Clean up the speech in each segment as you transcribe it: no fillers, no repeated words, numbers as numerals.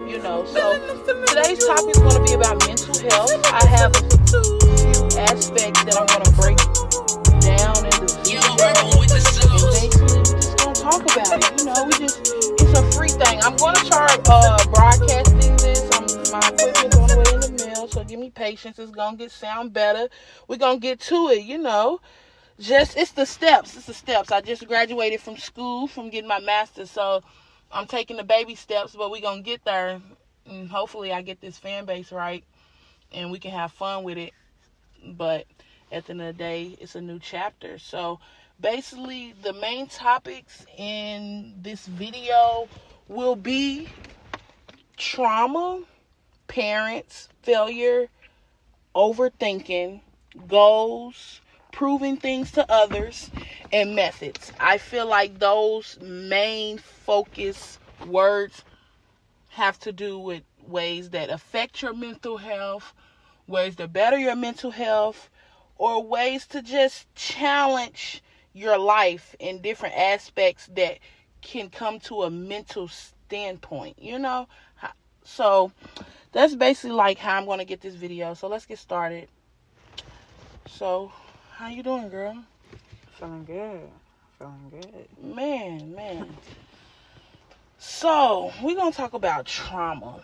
So today's topic is going to be about mental health. I have a few aspects that I'm going to break down in the video, and basically we just going to talk about it. It's a free thing. I'm going to start broadcasting this. My equipment's on the way in the mail, so give me patience. It's going to sound better. We're going to get to it. It's the steps. I just graduated from school, from getting my master's, so I'm taking the baby steps, but we're going to get there, and hopefully I get this fan base right, and we can have fun with it. But at the end of the day, it's a new chapter. So basically, the main topics in this video will be trauma, parents, failure, overthinking, goals, proving things to others, and methods. I feel like those main focus words have to do with ways that affect your mental health, ways to better your mental health, or ways to just challenge your life in different aspects that can come to a mental standpoint, So that's basically like how I'm going to get this video. So let's get started. So, how you doing, girl? Feeling good. Man. So, we're going to talk about trauma.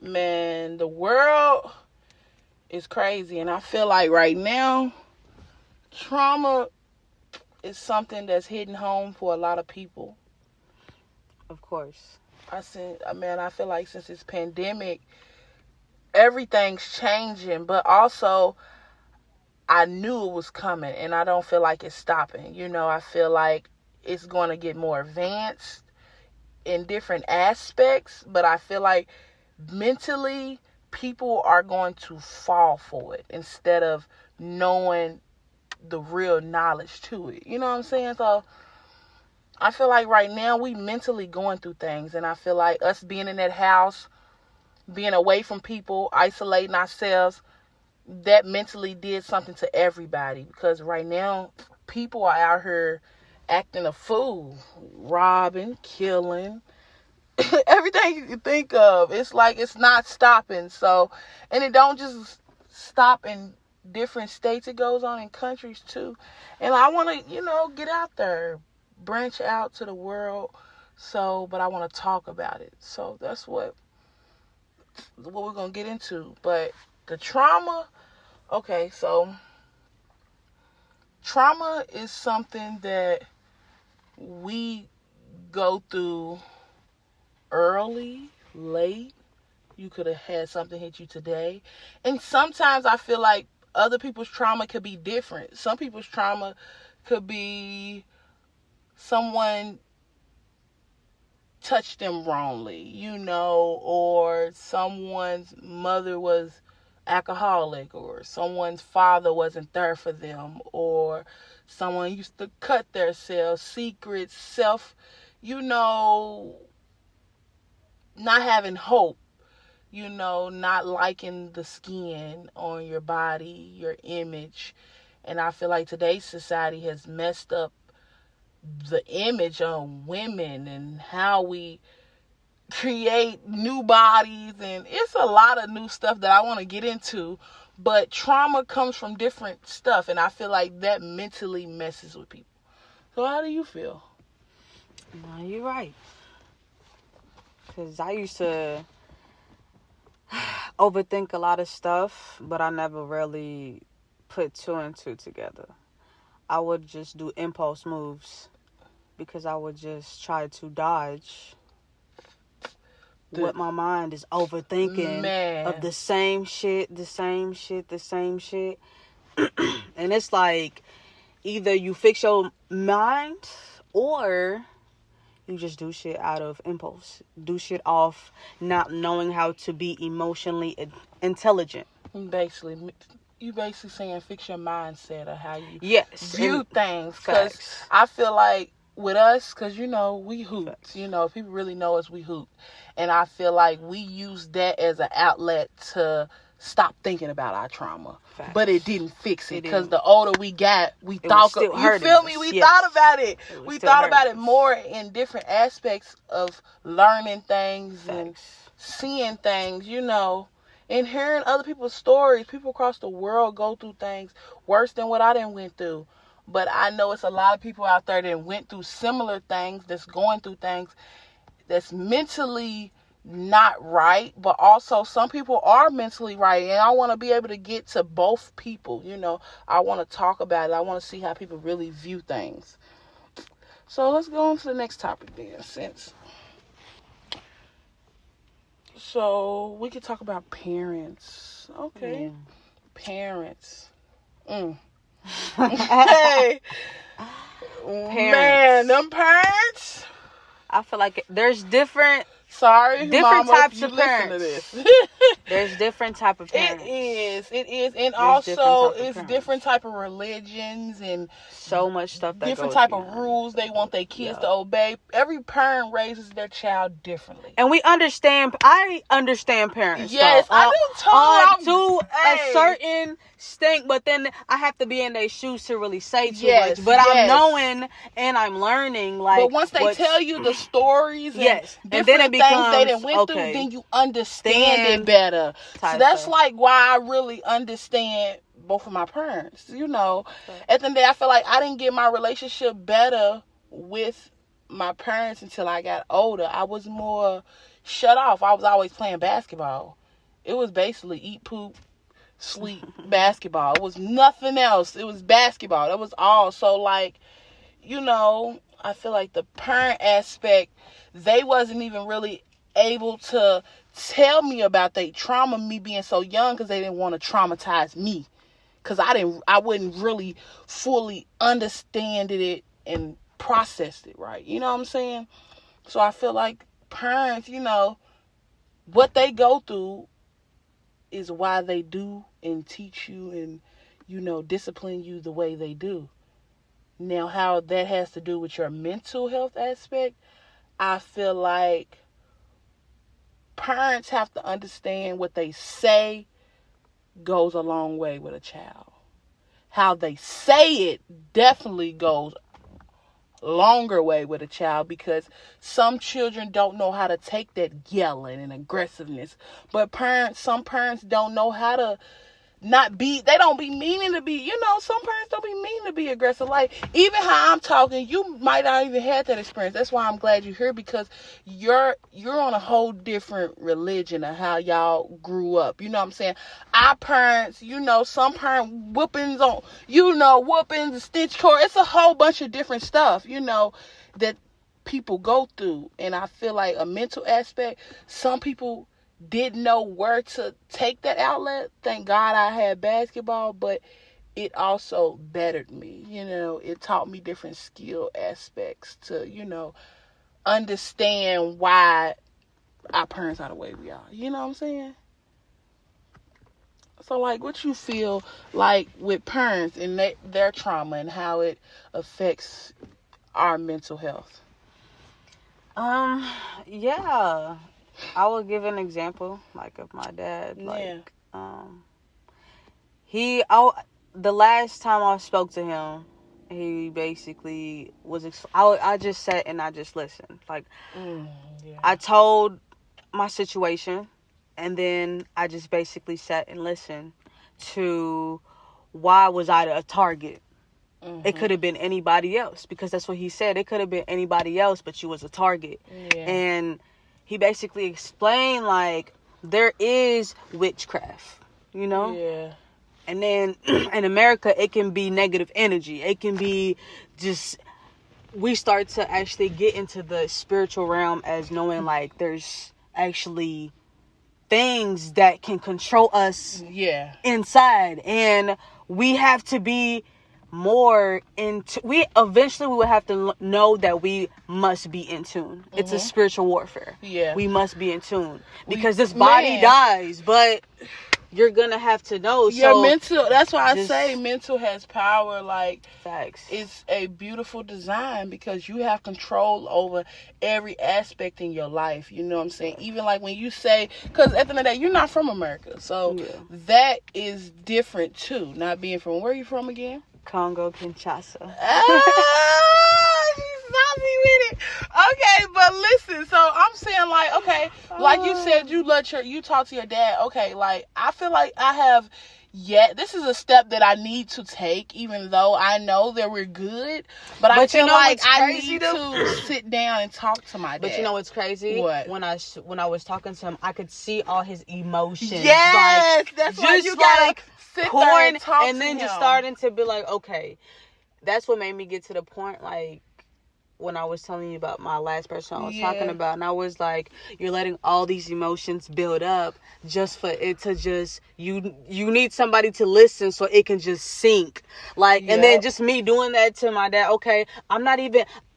Man, the world is crazy. And I feel like right now, trauma is something that's hitting home for a lot of people. Of course. I feel like since this pandemic, everything's changing. But also, I knew it was coming, and I don't feel like it's stopping. I feel like it's going to get more advanced in different aspects, but I feel like mentally people are going to fall for it instead of knowing the real knowledge to it. You know what I'm saying? So I feel like right now we mentally going through things, and I feel like us being in that house, being away from people, isolating ourselves, that mentally did something to everybody, because right now people are out here acting a fool, robbing, killing, everything you can think of. It's like it's not stopping. So, and it don't just stop in different states, it goes on in countries too. And I want to get out there, branch out to the world, but I want to talk about it. So that's what we're going to get into. But the trauma, okay, so trauma is something that we go through early, late. You could have had something hit you today. And sometimes I feel like other people's trauma could be different. Some people's trauma could be someone touched them wrongly, or someone's mother was alcoholic, or someone's father wasn't there for them, or someone used to cut themselves, secrets, not having hope, not liking the skin on your body, your image. And I feel like today's society has messed up the image on women and how we create new bodies, and it's a lot of new stuff that I want to get into. But trauma comes from different stuff, and I feel like that mentally messes with people. So how do you feel? No, you're right. Because I used to overthink a lot of stuff, but I never really put two and two together. I would just do impulse moves because I would just try to dodge what my mind is overthinking of the same shit. And it's like either you fix your mind or you just do shit out of impulse. Do shit off not knowing how to be emotionally intelligent. You basically saying fix your mindset of how you view things. Because I feel like with us, because, you know, we hoot. You know, if people really know us, we hoot. And I feel like we use that as an outlet to stop thinking about our trauma. Facts. But it didn't fix it, because the older we got, we thought, you feel me? We thought about it. We thought about it more in different aspects of learning things and seeing things, you know, and hearing other people's stories. People across the world go through things worse than what I done went through. But I know it's a lot of people out there that went through similar things, that's going through things that's mentally not right, but also some people are mentally right. And I want to be able to get to both people, you know. I want to talk about it. I want to see how people really view things. So let's go on to the next topic then, so we could talk about parents. Okay. Parents. Hey. Man, them parents. I feel like there's different types of parents. There's different type of parents. It is. And also it's different type of religions and so much stuff that different type of rules they want their kids to obey. Every parent raises their child differently. And I understand parents. Yes, I do too. To a certain extent, but then I have to be in their shoes to really say too much. But I'm knowing and I'm learning, like, but once they tell you the stories and and then it becomes things they done went through, then you understand it better. So that's like why I really understand both of my parents. You know, at the end of the day, I feel like I didn't get my relationship better with my parents until I got older. I was more shut off. I was always playing basketball. It was basically eat, poop, sleep, basketball. It was nothing else. It was basketball. That was all. So, like, you know, I feel like the parent aspect, they wasn't even really able to tell me about their trauma, me being so young, because they didn't want to traumatize me. Because I wouldn't really fully understand it and processed it right. You know what I'm saying? So I feel like parents, you know, what they go through is why they do and teach you and, you know, discipline you the way they do. Now, how that has to do with your mental health aspect, I feel like parents have to understand what they say goes a long way with a child. How they say it definitely goes a longer way with a child, because some children don't know how to take that yelling and aggressiveness. But some parents don't know how to they don't be meaning to be, you know, some parents don't be meaning to be aggressive. Like, even how I'm talking, you might not even have that experience. That's why I'm glad you're here, because you're on a whole different religion of how y'all grew up. You know what I'm saying? Our parents, you know, some parent whoopings, stitch cord. It's a whole bunch of different stuff, you know, that people go through. And I feel like a mental aspect, some people didn't know where to take that outlet. Thank God I had basketball, but it also bettered me. You know, it taught me different skill aspects to, you know, understand why our parents are the way we are. You know what I'm saying? So, like, what you feel like with parents and their trauma and how it affects our mental health? Yeah. I will give an example, like, of my dad. Like, the last time I spoke to him, he basically was, I just sat and I just listened. Like, I told my situation, and then I just basically sat and listened to why was I a target. It could have been anybody else, because that's what he said. It could have been anybody else, but you was a target. And he basically explained, like, there is witchcraft, you know? Yeah. And then in America, it can be negative energy. It can be just, we start to actually get into the spiritual realm as knowing, like, there's actually things that can control us inside. And we have to be more into, we will have to know that we must be in tune. It's a spiritual warfare. We must be in tune, because this body dies, but you're gonna have to know. Your mental, that's why I say mental has power. Like, facts. It's a beautiful design because you have control over every aspect in your life. You know what I'm saying? Even like when you say, because at the end of the day, you're not from America. So that is different too. Not being from, where are you from again? Congo, Kinshasa. She's saucy with it. Okay, but listen, so I'm saying like, okay, like you said, you talk to your dad. Okay, like I feel like I have this is a step that I need to take, even though I know that we're good. But I feel like I need to sit down and talk to my dad. But you know what's crazy? What? When I was talking to him, I could see all his emotions. Yes, like, that's why you gotta sit there and talk and then just starting to be like, okay, that's what made me get to the point, like, when I was telling you about my last person I was talking about, and I was like, you're letting all these emotions build up just for it to just, you need somebody to listen so it can just sink. Like, and then just me doing that to my dad, okay,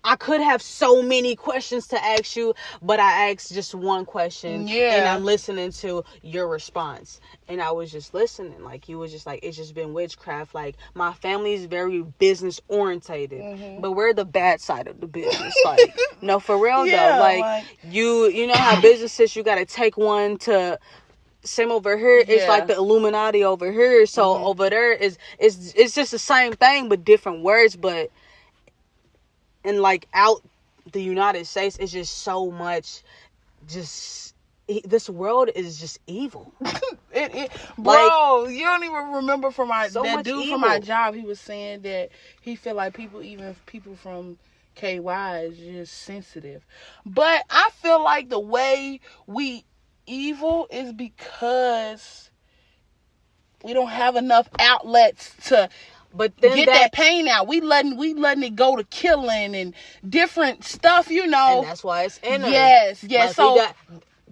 I could have so many questions to ask you, but I asked just one question, and I'm listening to your response. And I was just listening. Like, he was just like, it's just been witchcraft. Like, my family is very business orientated, but we're the bad side of the business. Like, no, for real though. Like, you know how businesses, you got to take one to... Same over here, it's like the Illuminati over here. So over there it's just the same thing, but different words. But and like out the United States, it's just so much. Just this world is just evil. Bro, you don't even remember from that dude evil. From my job. He was saying that he feel like people from KY is just sensitive. But I feel like the way we evil is because we don't have enough outlets to get that pain out. We letting it go to killing and different stuff, you know. And that's why it's in us. Yes. Like, so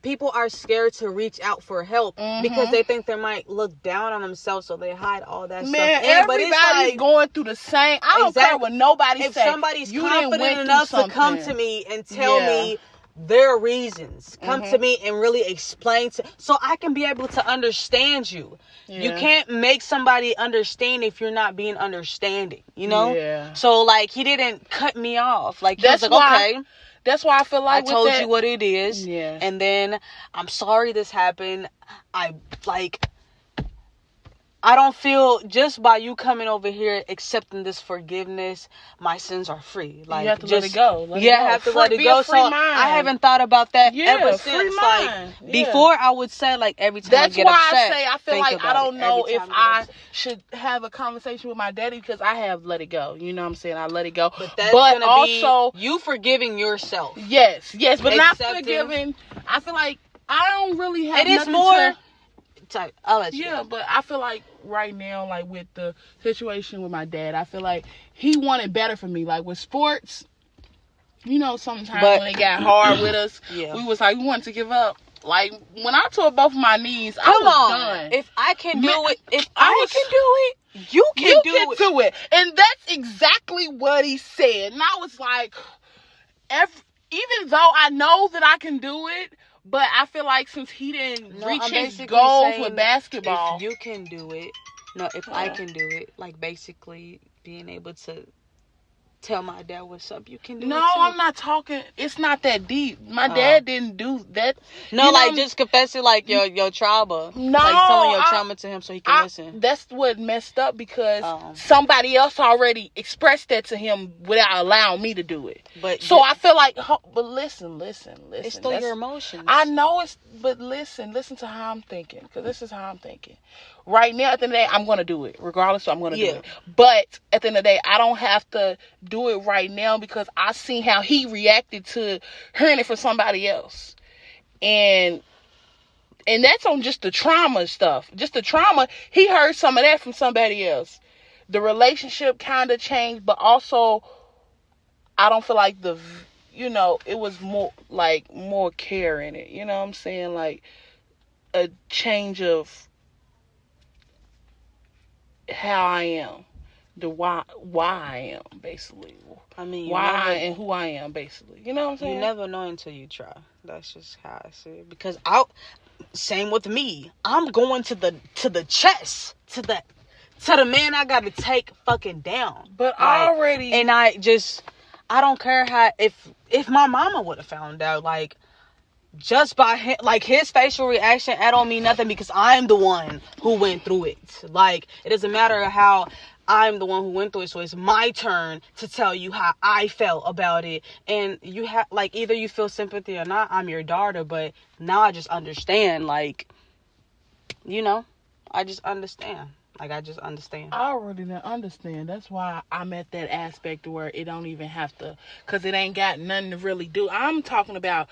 people are scared to reach out for help because they think they might look down on themselves, so they hide all that stuff. Man, everybody's going through the same. I don't care what nobody says. If somebody's confident enough to come to me and tell me their reasons, come to me and really explain so I can be able to understand you. You can't make somebody understand if you're not being understanding, you know? So like, he didn't cut me off. Like, he was like, okay, that's why I feel like I told you what it is, and then I'm sorry this happened. I don't feel, just by you coming over here accepting this forgiveness, my sins are free. Like, you have to let it go. I have to let it go. So I haven't thought about that ever since. Like, before I would say, like, every time I get upset. That's why I say I feel like I don't know if I should have a conversation with my daddy because I have let it go. You know what I'm saying? I let it go. But that's gonna also be you forgiving yourself. Yes, but not forgiving. I feel like I don't really have. It is more. I'll let you know. But I feel like right now, like with the situation with my dad, I feel like he wanted better for me. Like with sports, you know, sometimes when they got hard with us, we was like, we wanted to give up. Like when I tore both my knees, I was done. If I can do it, you can do it. And that's exactly what he said. And I was like, even though I know that I can do it, but I feel like since he didn't reach his goals with basketball. If you can do it. No, if I can do it. Like, basically being able to tell my dad what's up, you can do it too. No, I'm not talking. It's not that deep. My dad didn't do that. No, like, just confessing, like, your trauma. No. Like, telling your trauma to him so he can listen. That's what messed up because somebody else already expressed that to him without allowing me to do it. So I feel like, but listen. It's still your emotions. I know but listen to how I'm thinking. Because this is how I'm thinking. Right now, at the end of the day, I'm going to do it. Regardless, so I'm going to do it. But at the end of the day, I don't have to do it right now because I seen how he reacted to hearing it from somebody else. And that's on just the trauma stuff. Just the trauma. He heard some of that from somebody else. The relationship kind of changed, but also I don't feel like it was more care in it. You know what I'm saying? Like a change of how I am, the why I am, basically. I mean, and who I am, basically. You know what I'm saying? You never know until you try. That's just how I see it. Because same with me. I'm going to the chest, to the man I gotta take fucking down. But like, already, and I don't care how, if my mama would have found out, like, just by his facial reaction, that don't mean nothing, because I'm the one who went through it. Like, it doesn't matter how I'm the one who went through it, so it's my turn to tell you how I felt about it. And you have, like, either you feel sympathy or not. I'm your daughter, but now I just understand, like, you know, I just understand. Like, I just understand. I already understand. That's why I'm at that aspect where it don't even have to, because it ain't got nothing to really do. I'm talking about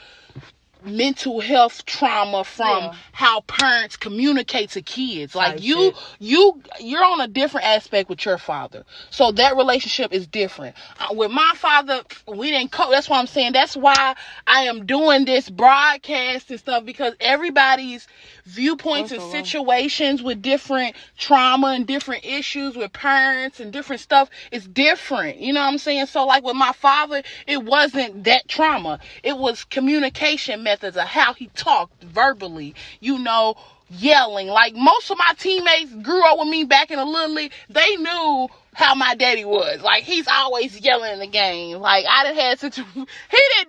mental health trauma from how parents communicate to kids. Like, you're on a different aspect with your father, so that relationship is different. With my father, we didn't cope. That's why I'm saying, that's why I am doing this broadcast and stuff, because everybody's viewpoints and situations with different trauma and different issues with parents and different stuff is different. You know what I'm saying? So, like, with my father, it wasn't that trauma. It was communication methods of how he talked verbally, you know, yelling. Like, most of my teammates grew up with me back in the Little League. They knew how my daddy was. Like, he's always yelling in the game. Like, I done had he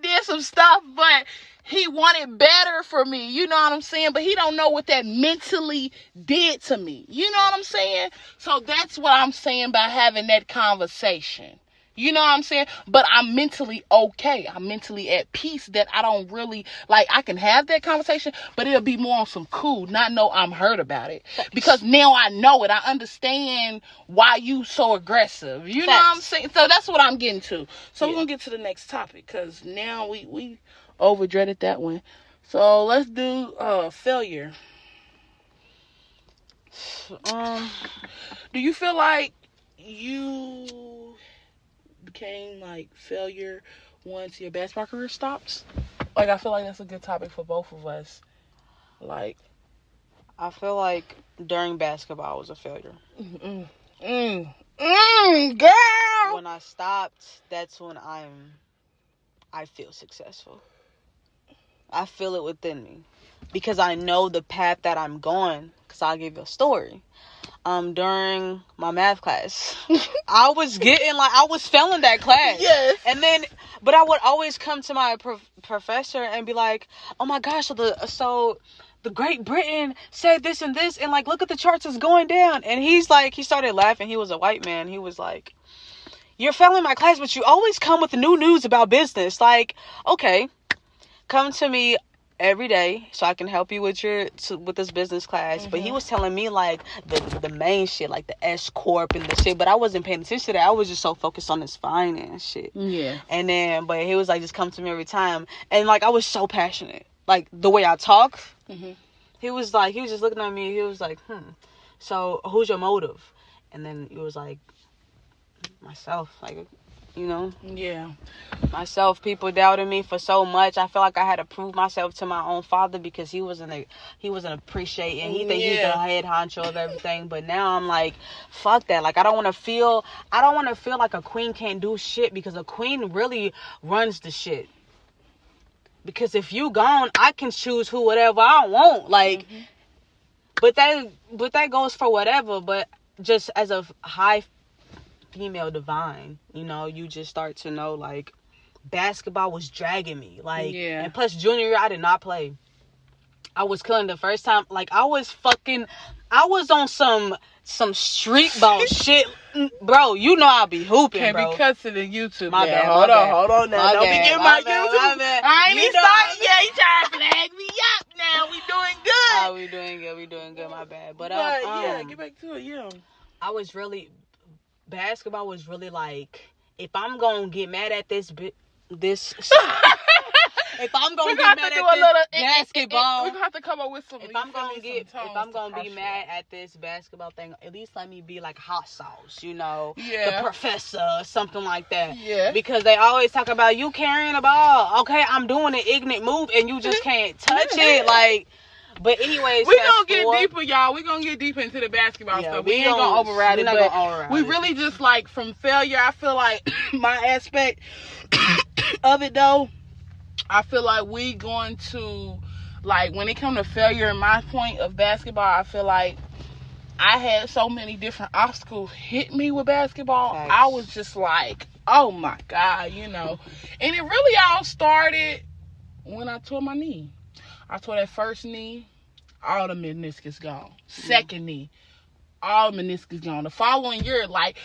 did some stuff, but he wanted better for me. You know what I'm saying? But he don't know what that mentally did to me. You know what I'm saying? So that's what I'm saying by having that conversation. You know what I'm saying? But I'm mentally okay. I'm mentally at peace that I don't really, like, I can have that conversation, but it'll be more on some cool, not know I'm hurt about it. Because now I know it. I understand why you so aggressive. You know what I'm saying? So that's what I'm getting to. So we're going to get to the next topic, because now we over dreaded that one. So let's do failure. Do you feel like you became like failure once your basketball career stopped? Like, I feel like that's a good topic for both of us. Like, I feel like during basketball I was a failure. Girl. When I stopped, that's when I feel successful. I feel it within me, because I know the path that I'm going. Because I'll give you a story. During my math class, I was failing that class. Yes. And then, but I would always come to my professor and be like, "Oh my gosh, so the Great Britain said this and this, and like, look at the charts, it's going down." And he's like, he started laughing. He was a white man. He was like, "You're failing my class, but you always come with the new news about business. Like, okay, come to me every day so I can help you with this business class." Mm-hmm. But he was telling me like the main shit, like the S corp and the shit, but I wasn't paying attention to that. I was just so focused on this finance shit. Yeah. And then, but he was like, just come to me every time. And like, I was so passionate, like the way I talk. Mm-hmm. He was just looking at me. He was like, so who's your motive? And then he was like, myself, like, you know? Yeah. Myself. People doubted me for so much. I feel like I had to prove myself to my own father, because he wasn't appreciating. He think he's the head honcho of everything. But now I'm like, fuck that. Like, I don't want to feel like a queen can't do shit, because a queen really runs the shit. Because if you gone, I can choose whatever I want. Like, but that goes for whatever. But just as a high female divine, you know, you just start to know, like, basketball was dragging me, like, and plus junior year I did not play. I was killing the first time. Like, I was on some street ball shit, bro. You know I'll be hooping, can't bro. Can't be cussing in YouTube. My bad. Hold on now. Don't be getting my YouTube. I ain't even started yet. You trying to flag me up now. We doing good. Oh, we doing good. My bad. But yeah, get back to it. Yeah. Basketball was really like, if I'm gonna get mad at this if I'm gonna get mad at this basketball, we're gonna have to come up with some. If I'm gonna be mad at this basketball thing, at least let me be like hot sauce, you know, the professor, something like that. Yeah. Because they always talk about you carrying a ball. Okay, I'm doing an ignorant move and you just can't touch it, like. But anyways, we're gonna get deeper, y'all. We're gonna get deeper into the basketball stuff. We ain't gonna override it, but we really just, like, from failure, I feel like my aspect of it, though, I feel like we going to, Like, when it comes to failure in my point of basketball, I feel like I had so many different obstacles hit me with basketball. Facts. I was just like, oh my God, you know. And it really all started when I tore my knee. I tore that first knee, all the meniscus gone. Second knee, all meniscus gone. The following year, like,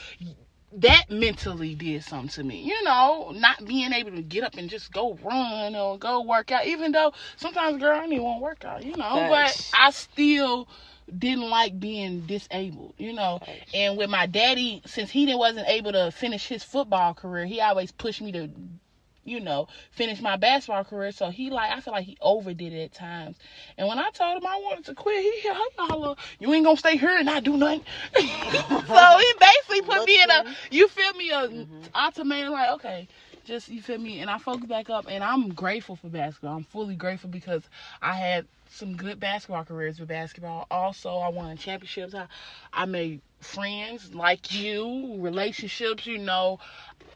that mentally did something to me. You know, not being able to get up and just go run or go work out. Even though sometimes, girl, I didn't want to work out, you know. Facts. But I still didn't like being disabled, you know. Facts. And with my daddy, since he wasn't able to finish his football career, he always pushed me to, you know, finish my basketball career. So I feel like he overdid it at times. And when I told him I wanted to quit, he holler, you ain't gonna stay here and not do nothing. So he basically put me in a ultimatum, like, okay, just, you feel me? And I focused back up, and I'm grateful for basketball. I'm fully grateful because I had some good basketball careers with basketball. Also, I won championships. I made friends like you, relationships, you know.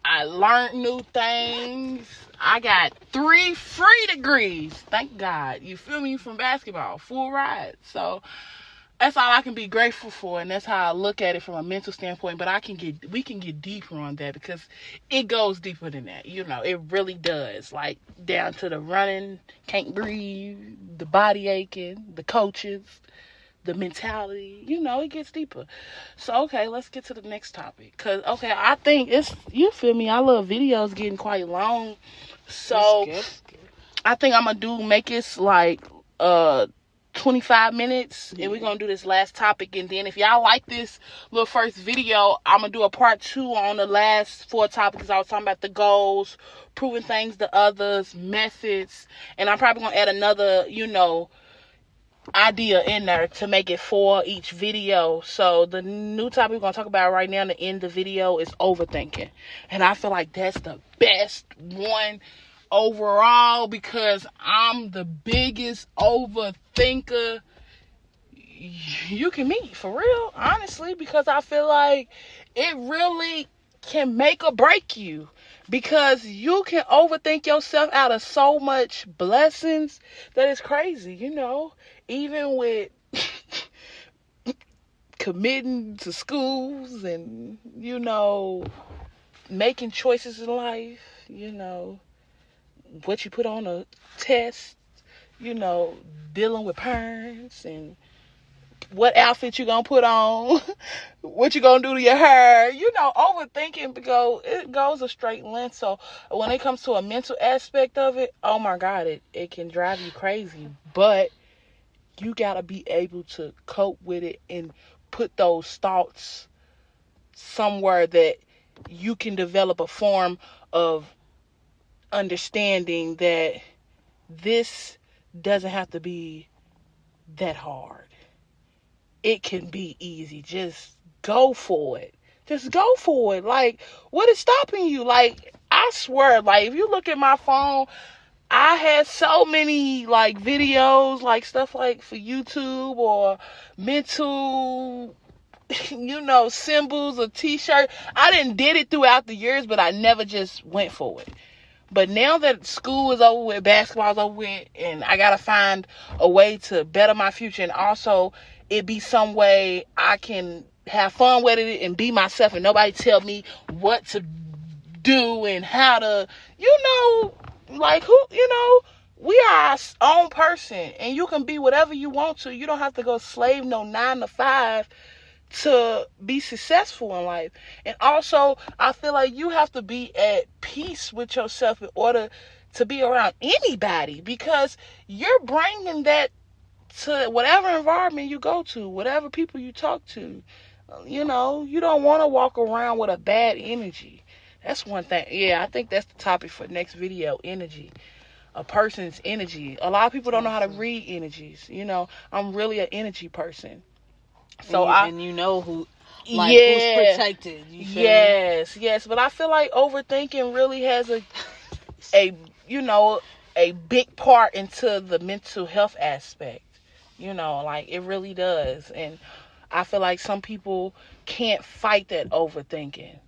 I learned new things. I got 3 free degrees. Thank God. You feel me? From basketball. Full ride. So that's all I can be grateful for, and that's how I look at it from a mental standpoint. But we can get deeper on that, because it goes deeper than that. You know, it really does. Like, down to the running, can't breathe, the body aching, the coaches, the mentality, you know, it gets deeper. So, okay, let's get to the next topic. Because, okay, I think you feel me, I love videos getting quite long. So, I think I'm going to make it like 25 minutes. And we're going to do this last topic. And then if y'all like this little first video, I'm going to do a part 2 on the last 4 topics. I was talking about the goals, proving things to others, methods. And I'm probably going to add another, you know, idea in there to make it 4 each video. So the new topic we're going to talk about right now in the end of the video is overthinking. And I feel like that's the best one overall, because I'm the biggest overthinker you can meet, for real, honestly, because I feel like it really can make or break you, because you can overthink yourself out of so much blessings that it's crazy, you know. Even with committing to schools and, you know, making choices in life, you know, what you put on a test, you know, dealing with parents and what outfit you gonna put on, what you gonna do to your hair, you know, overthinking, because it goes a straight length. So when it comes to a mental aspect of it, oh my God, it can drive you crazy. But you gotta be able to cope with it and put those thoughts somewhere that you can develop a form of understanding that this doesn't have to be that hard. It can be easy. Just go for it. Just go for it. Like, what is stopping you? Like, I swear, like, if you look at my phone, I had so many, like, videos, like, stuff like for YouTube or mental, you know, symbols or t-shirt. I did it throughout the years, but I never just went for it. But now that school is over with, basketball is over with, and I got to find a way to better my future, and also it be some way I can have fun with it and be myself and nobody tell me what to do and how to, you know, like, who, you know, we are our own person, and you can be whatever you want to. You don't have to go slave no 9 to 5 to be successful in life. And also, I feel like you have to be at peace with yourself in order to be around anybody, because you're bringing that to whatever environment you go to, whatever people you talk to. You know, you don't want to walk around with a bad energy. That's one thing. Yeah, I think that's the topic for next video, energy. A person's energy. A lot of people don't know how to read energies. You know, I'm really an energy person. So and you know who, like, who's protected. You feel me? Yes. But I feel like overthinking really has a you know, a big part into the mental health aspect. You know, like, it really does. And I feel like some people can't fight that overthinking.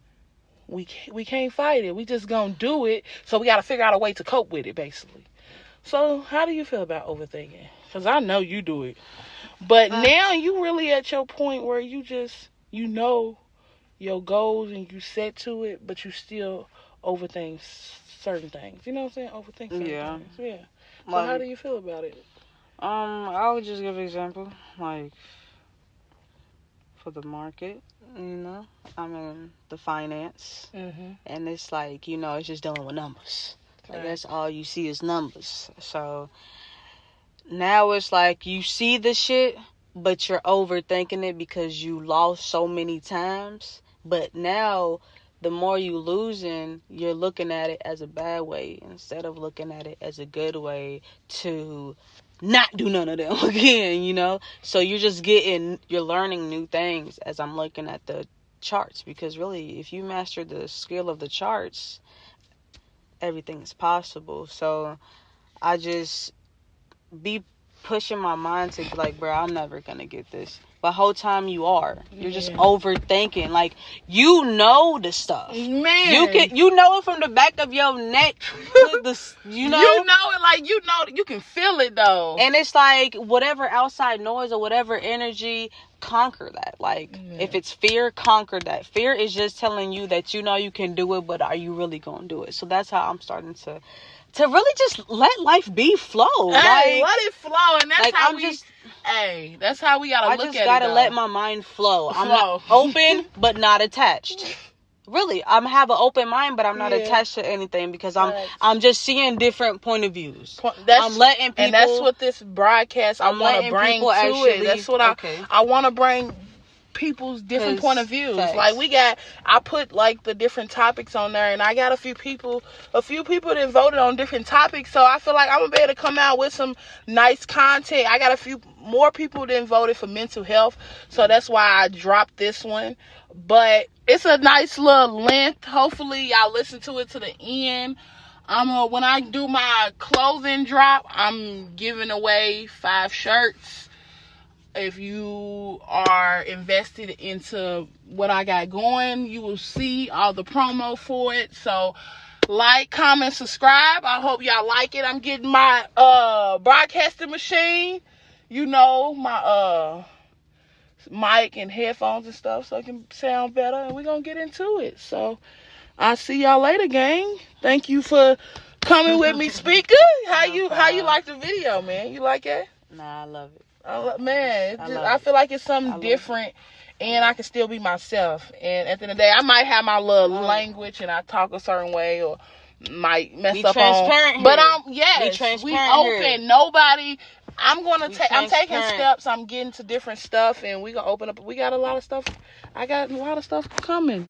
We can't fight it. We just gonna do it. So we got to figure out a way to cope with it, basically. So how do you feel about overthinking? Because I know you do it. But now you really at your point where you just, you know your goals and you set to it, but you still overthink certain things. You know what I'm saying? Overthink certain things. Yeah. So Like, how do you feel about it? I would just give an example. Like, for the market, I'm in the finance. Mm-hmm. And it's like, it's just dealing with numbers. Like, Right. that's all you see is numbers. So now it's like you see the shit, but you're overthinking it because you lost so many times. But now, the more you losing, you're looking at it as a bad way instead of looking at it as a good way to not do none of them again, So you're learning new things as I'm looking at the charts, because really, if you master the skill of the charts, everything is possible. So I just be pushing my mind to be like, bro, I'm never gonna get this. But whole time you're just overthinking. Like, the stuff. Man, you know it from the back of your neck to the, you know it, like, you can feel it though. And it's like whatever outside noise or whatever energy, conquer that. Like, if it's fear, conquer that. Fear is just telling you that you can do it, but are you really gonna do it? So that's how I'm starting to really just let life be flow. Hey, let it flow, and that's like, how that's how we gotta look at it. I just gotta let my mind flow. I'm not open, but not attached. Really, I'm have an open mind, but I'm not attached to anything because I'm just seeing different point of views. I'm letting people, and that's what this broadcast I want to bring to it. That's what I want to bring. People's different point of views. Facts. Like, I put like the different topics on there, and I got a few people that voted on different topics, so I feel like I'm gonna be able to come out with some nice content. I got a few more people that voted for mental health, so that's why I dropped this one. But it's a nice little length. Hopefully y'all listen to it to the end. When I do my clothing drop, I'm giving away 5 shirts. If you are invested into what I got going, you will see all the promo for it. So, like, comment, subscribe. I hope y'all like it. I'm getting my broadcasting machine, my mic and headphones and stuff, so it can sound better. And we're gonna get into it. So, I'll see y'all later, gang. Thank you for coming with me, speaker. How you like the video, man? You like it? Nah, I love it. I feel like it's something different, and I can still be myself. And at the end of the day, I might have my little language, and I talk a certain way, or might mess up on. But we open. Here. Nobody. I'm taking steps. I'm getting to different stuff, and we gonna open up. We got a lot of stuff. I got a lot of stuff coming.